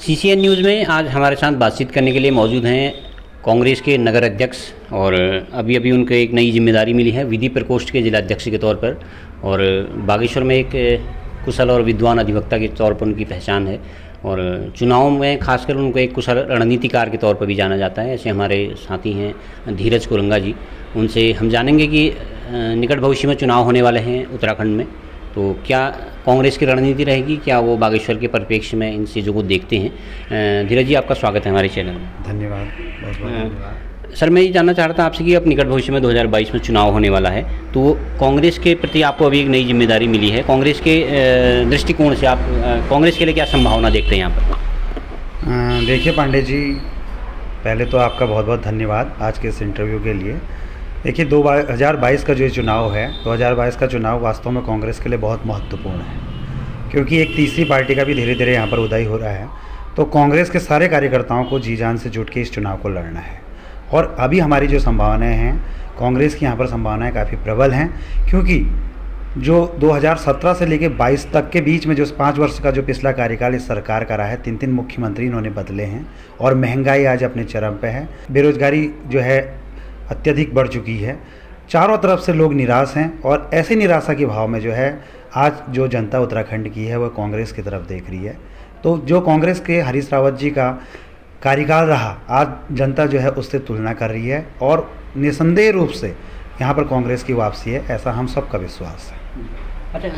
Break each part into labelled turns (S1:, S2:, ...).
S1: CCN news में आज हमारे साथ बातचीत करने के लिए मौजूद हैं कांग्रेस के नगर अध्यक्ष और अभी अभी उनको एक नई जिम्मेदारी मिली है विधि प्रकोष्ठ के जिलाध्यक्ष के तौर पर, और बागेश्वर में एक कुशल और विद्वान अधिवक्ता के तौर पर उनकी पहचान है और चुनाव में खासकर उनको एक कुशल रणनीतिकार के तौर पर भी जाना जाता है। ऐसे हमारे साथी हैं धीरज कुरंगा जी, उनसे हम जानेंगे कि निकट भविष्य में चुनाव होने वाले हैं उत्तराखंड में, तो क्या कांग्रेस की रणनीति रहेगी, क्या वो बागेश्वर के परिप्रेक्ष्य में इन चीज़ों को देखते हैं। धीरज जी, आपका स्वागत है हमारे चैनल में।
S2: धन्यवाद, बहुत बहुत धन्यवाद।
S1: सर, मैं ये जानना चाह रहा था आपसे कि अब निकट भविष्य में 2022 में चुनाव होने वाला है, तो कांग्रेस के प्रति आपको अभी एक नई जिम्मेदारी मिली है। कांग्रेस के दृष्टिकोण से आप कांग्रेस के लिए क्या संभावना देखते हैं यहाँ पर?
S2: देखिए पांडे जी, पहले तो आपका बहुत बहुत धन्यवाद आज के इस इंटरव्यू के लिए। देखिए 2022 का जो चुनाव है, 2022 का चुनाव वास्तव में कांग्रेस के लिए बहुत महत्वपूर्ण है, क्योंकि एक तीसरी पार्टी का भी धीरे धीरे यहाँ पर उदय हो रहा है। तो कांग्रेस के सारे कार्यकर्ताओं को जी जान से जुट के इस चुनाव को लड़ना है। और अभी हमारी जो संभावनाएं हैं, कांग्रेस की यहाँ पर संभावनाएं काफ़ी प्रबल हैं, क्योंकि जो 2017 से लेकर 22 तक के बीच में जो 5 वर्ष का जो पिछला कार्यकाल इस सरकार का रहा है, 3 मुख्यमंत्री इन्होंने बदले हैं और महंगाई आज अपने चरम पे है, बेरोजगारी जो है अत्यधिक बढ़ चुकी है, चारों तरफ से लोग निराश हैं। और ऐसी निराशा के भाव में जो है आज जो जनता उत्तराखंड की है वह कांग्रेस की तरफ देख रही है। तो जो कांग्रेस के हरीश रावत जी का कार्यकाल रहा, आज जनता जो है उससे तुलना कर रही है और निसंदेह रूप से यहाँ पर कांग्रेस की वापसी है, ऐसा हम सबका विश्वास है।
S1: अच्छा,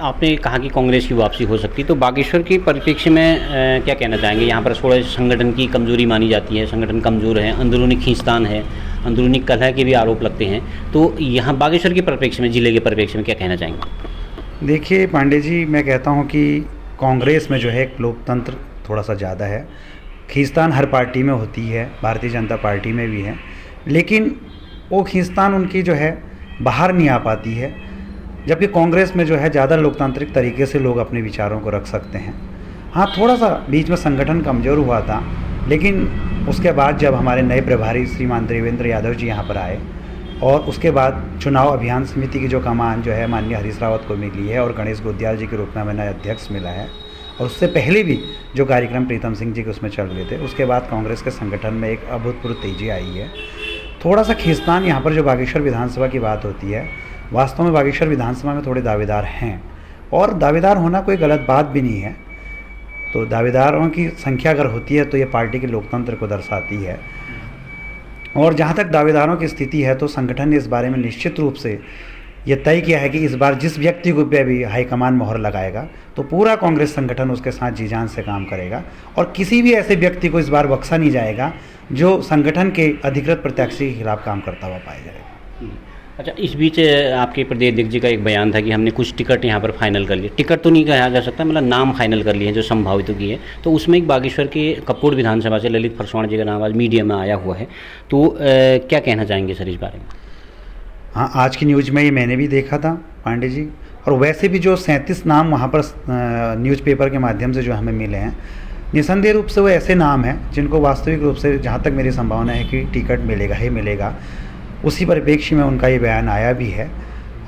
S1: आपने कहा कि कांग्रेस की वापसी हो सकती है, तो बागेश्वर के परिप्रेक्ष्य में क्या कहना चाहेंगे? यहाँ पर थोड़ा संगठन की कमजोरी मानी जाती है, संगठन कमज़ोर है, अंदरूनी खींचतान है, अंदरूनी कलह के भी आरोप लगते हैं, तो यहाँ बागेश्वर के परिप्रेक्ष्य में, जिले के परिप्रेक्ष्य में क्या कहना चाहेंगे?
S2: देखिए पांडे जी, मैं कहता हूँ कि कांग्रेस में जो है एक लोकतंत्र थोड़ा सा ज़्यादा है, खींचतान हर पार्टी में होती है, भारतीय जनता पार्टी में भी है, लेकिन वो खींचतान उनकी जो है बाहर नहीं आ पाती है, जबकि कांग्रेस में जो है ज़्यादा लोकतांत्रिक तरीके से लोग अपने विचारों को रख सकते हैं। हाँ, थोड़ा सा बीच में संगठन कमज़ोर हुआ था, लेकिन उसके बाद जब हमारे नए प्रभारी श्रीमान देवेंद्र यादव जी यहाँ पर आए और उसके बाद चुनाव अभियान समिति की जो कमान जो है माननीय हरीश रावत को मिली है और गणेश गोदियाल जी के रूप में हमें नया अध्यक्ष मिला है, और उससे पहले भी जो कार्यक्रम प्रीतम सिंह जी के उसमें चल रहे थे, उसके बाद कांग्रेस के संगठन में एक अभूतपूर्व तेजी आई है। थोड़ा सा खींचतान यहाँ पर जो बागेश्वर विधानसभा की बात होती है, वास्तव में बागेश्वर विधानसभा में थोड़े दावेदार हैं और दावेदार होना कोई गलत बात भी नहीं है। तो दावेदारों की संख्या अगर होती है तो ये पार्टी के लोकतंत्र को दर्शाती है। और जहाँ तक दावेदारों की स्थिति है, तो संगठन ने इस बारे में निश्चित रूप से ये तय किया है कि इस बार जिस व्यक्ति को पे भी हाईकमान मोहर लगाएगा तो पूरा कांग्रेस संगठन उसके साथ जी जान से काम करेगा और किसी भी ऐसे व्यक्ति को इस बार बख्शा नहीं जाएगा जो संगठन के अधिकृत प्रत्याशी के खिलाफ काम करता हुआ पाया जाएगा।
S1: अच्छा, इस बीच आपके प्रदेश अध्यक्ष जी का एक बयान था कि हमने कुछ टिकट यहाँ पर फाइनल कर लिए, टिकट तो नहीं कहा जा सकता, मतलब नाम फाइनल कर लिए हैं जो संभावित की है, तो उसमें एक बागेश्वर के कपकोट विधानसभा से ललित फरसवाण जी का नाम आज मीडिया में आया हुआ है, तो क्या कहना चाहेंगे सर इस बारे में?
S2: हाँ, आज की न्यूज़ में ये मैंने भी देखा था पांडे जी, और वैसे भी जो 37 नाम वहाँ पर न्यूज़पेपर के माध्यम से जो हमें मिले हैं, निसंदेह रूप से वो ऐसे नाम हैं जिनको वास्तविक रूप से, जहाँ तक मेरी संभावना है कि टिकट मिलेगा ही मिलेगा, उसी परिप्रेक्ष्य में उनका ये बयान आया भी है।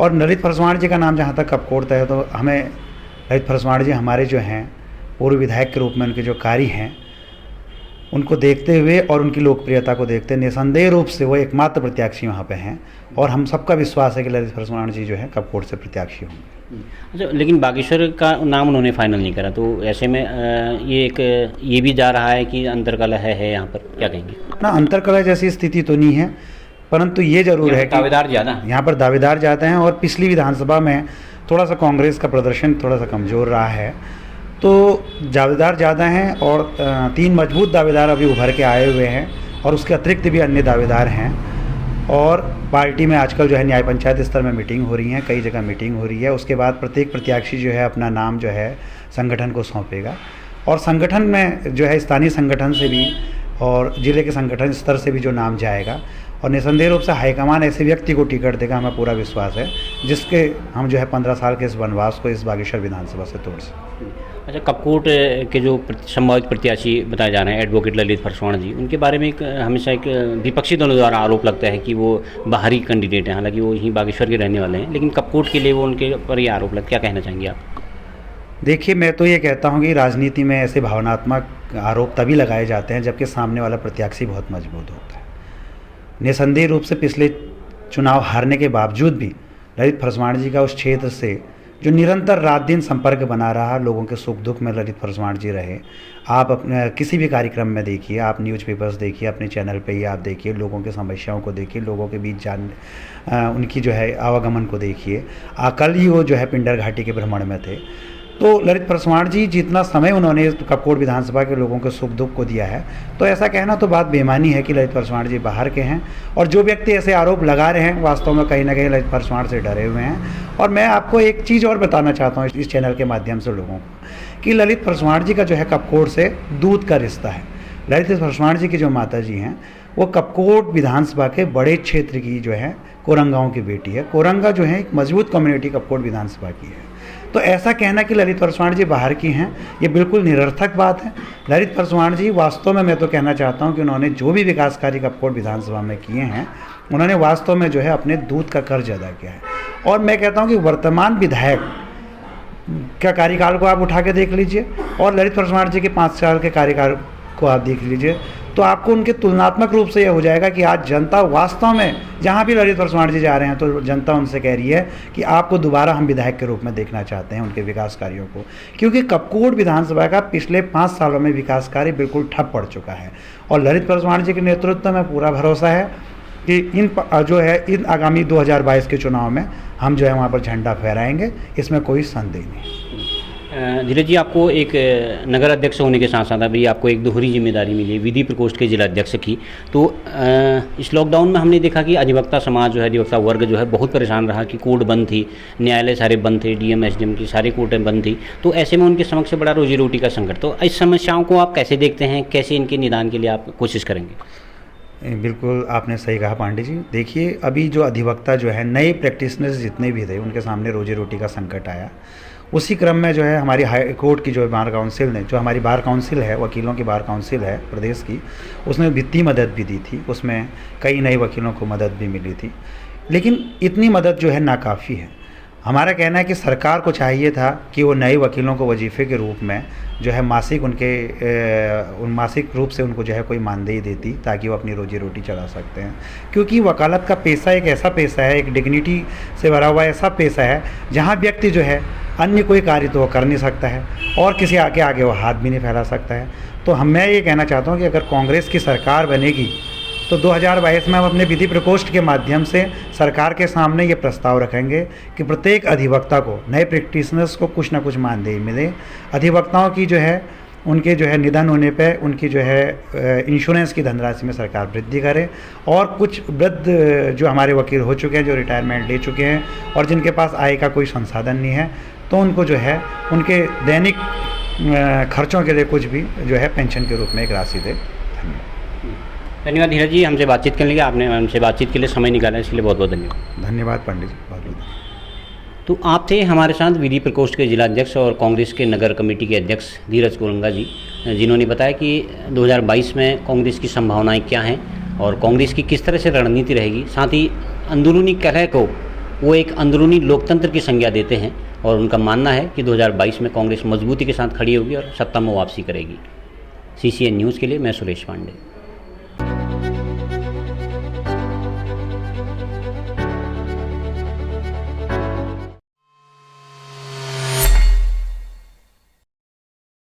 S2: और ललित फरसवाण जी का नाम जहाँ तक कपकोट है, तो हमें ललित फरसवाण जी हमारे जो हैं पूर्व विधायक के रूप में उनके जो कार्य हैं उनको देखते हुए और उनकी लोकप्रियता को देखते निसंदेह रूप से वो एकमात्र प्रत्याशी वहाँ पे हैं, और हम सबका विश्वास है कि ललित फरसवाण जी जो है कपकोट से प्रत्याशी होंगे।
S1: अच्छा, लेकिन बागेश्वर का नाम उन्होंने फाइनल नहीं करा, तो ऐसे में ये भी जा रहा है कि अंतरकलह है यहाँ पर, क्या कहेंगे?
S2: ना, अंतरकलह जैसी स्थिति तो नहीं है, परंतु ये जरूर है कि
S1: दावेदार ज़्यादा,
S2: यहाँ पर दावेदार ज़्यादा हैं और पिछली विधानसभा में थोड़ा सा कांग्रेस का प्रदर्शन थोड़ा सा कमज़ोर रहा है, तो दावेदार ज़्यादा हैं और 3 मजबूत दावेदार अभी उभर के आए हुए हैं और उसके अतिरिक्त भी अन्य दावेदार हैं। और पार्टी में आजकल जो है न्याय पंचायत स्तर में मीटिंग हो रही है, कई जगह मीटिंग हो रही है, उसके बाद प्रत्येक प्रत्याशी जो है अपना नाम जो है संगठन को सौंपेगा और संगठन में जो है स्थानीय संगठन से भी और जिले के संगठन स्तर से भी जो नाम जाएगा, और निसंदेह रूप से हाईकमान ऐसे व्यक्ति को टिकट देगा, हमें पूरा विश्वास है, जिसके हम जो है 15 साल के इस वनवास को इस बागेश्वर विधानसभा से तोड़ सकें।
S1: अच्छा, कपकोट के जो संभावित प्रत्याशी बताए जा रहे हैं एडवोकेट ललित फरसवाण जी, उनके बारे में एक हमेशा एक विपक्षी दलों द्वारा आरोप लगता है कि वो बाहरी कैंडिडेट हैं, हालांकि वो यहीं बागेश्वर के रहने वाले हैं, लेकिन कपकोट के लिए वो उनके पर ये आरोप लगता है, क्या कहना चाहेंगे आप?
S2: देखिए, मैं तो ये कहता हूँ कि राजनीति में ऐसे भावनात्मक आरोप तभी लगाए जाते हैं जबकि सामने वाला प्रत्याशी बहुत मजबूत होता है। निसंदेह रूप से पिछले चुनाव हारने के बावजूद भी ललित फर्सवाण जी का उस क्षेत्र से जो निरंतर रात दिन संपर्क बना रहा, लोगों के सुख दुख में ललित फर्सवाण जी रहे। आप अपने किसी भी कार्यक्रम में देखिए, आप न्यूज़पेपर्स देखिए, अपने चैनल पे ही आप देखिए, लोगों की समस्याओं को देखिए, लोगों के बीच उनकी जो है आवागमन को देखिए। कल ही वो जो है पिंडर घाटी के भ्रमण में थे। तो ललित फर्सवाण जी जितना समय उन्होंने कपकोट विधानसभा के लोगों के सुख दुख को दिया है, तो ऐसा कहना तो बात बेईमानी है कि ललित फर्सवाण जी बाहर के हैं। और जो व्यक्ति ऐसे आरोप लगा रहे हैं वास्तव में कहीं ना कहीं ललित फर्सवाण से डरे हुए हैं। और मैं आपको एक चीज़ और बताना चाहता हूँ इस चैनल के माध्यम से लोगों को कि ललित फर्सवाण जी का जो है कपकोट से दूध का रिश्ता है। ललित फर्सवाण जी की जो माता जी हैं वो कपकोट विधानसभा के बड़े क्षेत्र की जो है कोरंगाओं की बेटी है। कोरंगा जो है एक मजबूत कम्युनिटी कपकोट विधानसभा की है। तो ऐसा कहना कि ललित फर्सवाण जी बाहर की हैं, ये बिल्कुल निरर्थक बात है। ललित फर्सवाण जी वास्तव में मैं तो कहना चाहता हूं कि उन्होंने जो भी विकास कार्य कपकोट विधानसभा में किए हैं, उन्होंने वास्तव में जो है अपने दूध का कर्ज अदा किया है। और मैं कहता हूं कि वर्तमान विधायक का कार्यकाल को आप उठा के देख लीजिए और ललित फर्सवाण जी के 5 साल के कार्यकाल को आप देख लीजिए, तो आपको उनके तुलनात्मक रूप से यह हो जाएगा कि आज जनता वास्तव में जहाँ भी ललित फर्सवाण जी जा रहे हैं तो जनता उनसे कह रही है कि आपको दोबारा हम विधायक के रूप में देखना चाहते हैं उनके विकास कार्यों को। क्योंकि कपकोट विधानसभा का पिछले 5 सालों में विकास कार्य बिल्कुल ठप पड़ चुका है। और ललित फर्सवाण जी के नेतृत्व में पूरा भरोसा है कि इन आगामी 2022 के चुनाव में हम जो है वहाँ पर झंडा फहराएंगे, इसमें कोई संदेह नहीं।
S1: धीरज जी, आपको एक नगर अध्यक्ष होने के साथ साथ अभी आपको एक दोहरी जिम्मेदारी मिली है विधि प्रकोष्ठ के जिला अध्यक्ष की। तो इस लॉकडाउन में हमने देखा कि अधिवक्ता समाज जो है, अधिवक्ता वर्ग जो है बहुत परेशान रहा कि कोर्ट बंद थी, न्यायालय सारे बंद थे, डीएम एसडीएम की सारी कोर्टें बंद थी। तो ऐसे में उनके समक्ष बड़ा रोजी रोटी का संकट। तो इस समस्याओं को आप कैसे देखते हैं, कैसे इनके निदान के लिए आप कोशिश करेंगे?
S2: बिल्कुल आपने सही कहा पांडे जी। देखिए, अभी जो अधिवक्ता जो है, नए प्रैक्टिशनर्स जितने भी थे, उनके सामने रोजी रोटी का संकट आया। उसी क्रम में जो है हमारी हाई कोर्ट की जो बार काउंसिल ने, जो हमारी बार काउंसिल है, वकीलों की बार काउंसिल है प्रदेश की, उसने वित्तीय मदद भी दी थी। उसमें कई नए वकीलों को मदद भी मिली थी। लेकिन इतनी मदद जो है नाकाफ़ी है। हमारा कहना है कि सरकार को चाहिए था कि वो नए वकीलों को वजीफ़े के रूप में जो है मासिक रूप से उनको जो है कोई मानदेय देती, ताकि वो अपनी रोजी रोटी चला सकते हैं। क्योंकि वकालत का पेशा एक ऐसा पेशा है, एक डिग्निटी से भरा हुआ ऐसा पेशा है जहाँ व्यक्ति जो है अन्य कोई कार्य तो वो कर नहीं सकता है और किसी आगे वो हाथ भी नहीं फैला सकता है। तो मैं ये कहना चाहता हूँ कि अगर कांग्रेस की सरकार बनेगी तो 2022 में हम अपने विधि प्रकोष्ठ के माध्यम से सरकार के सामने ये प्रस्ताव रखेंगे कि प्रत्येक अधिवक्ता को, नए प्रैक्टिशनर्स को कुछ ना कुछ मानदेय मिले। अधिवक्ताओं की जो है उनके जो है निधन होने पे उनकी जो है इंश्योरेंस की धनराशि में सरकार वृद्धि करे। और कुछ वृद्ध जो हमारे वकील हो चुके हैं, जो रिटायरमेंट ले चुके हैं और जिनके पास आय का कोई संसाधन नहीं है, तो उनको जो है उनके दैनिक खर्चों के लिए कुछ भी जो है पेंशन के रूप में एक राशि दे।
S1: धन्यवाद धीरज जी, हमसे बातचीत करने के लिए, आपने हमसे बातचीत के लिए समय निकाला, इसके लिए बहुत बहुत धन्यवाद।
S2: धन्यवाद पंडित जी, बहुत बहुत।
S1: तो आप थे हमारे साथ विधि प्रकोष्ठ के जिला अध्यक्ष और कांग्रेस के नगर कमेटी के अध्यक्ष धीरज कोरंगा जी, जिन्होंने बताया कि 2022 में कांग्रेस की संभावनाएं क्या हैं और कांग्रेस की किस तरह से रणनीति रहेगी। साथ ही अंदरूनी कलह को वो एक अंदरूनी लोकतंत्र की संज्ञा देते हैं और उनका मानना है कि 2022 में कांग्रेस मजबूती के साथ खड़ी होगी और सत्ता में वापसी करेगी। CCN न्यूज़ के लिए मैं सुरेश पांडे।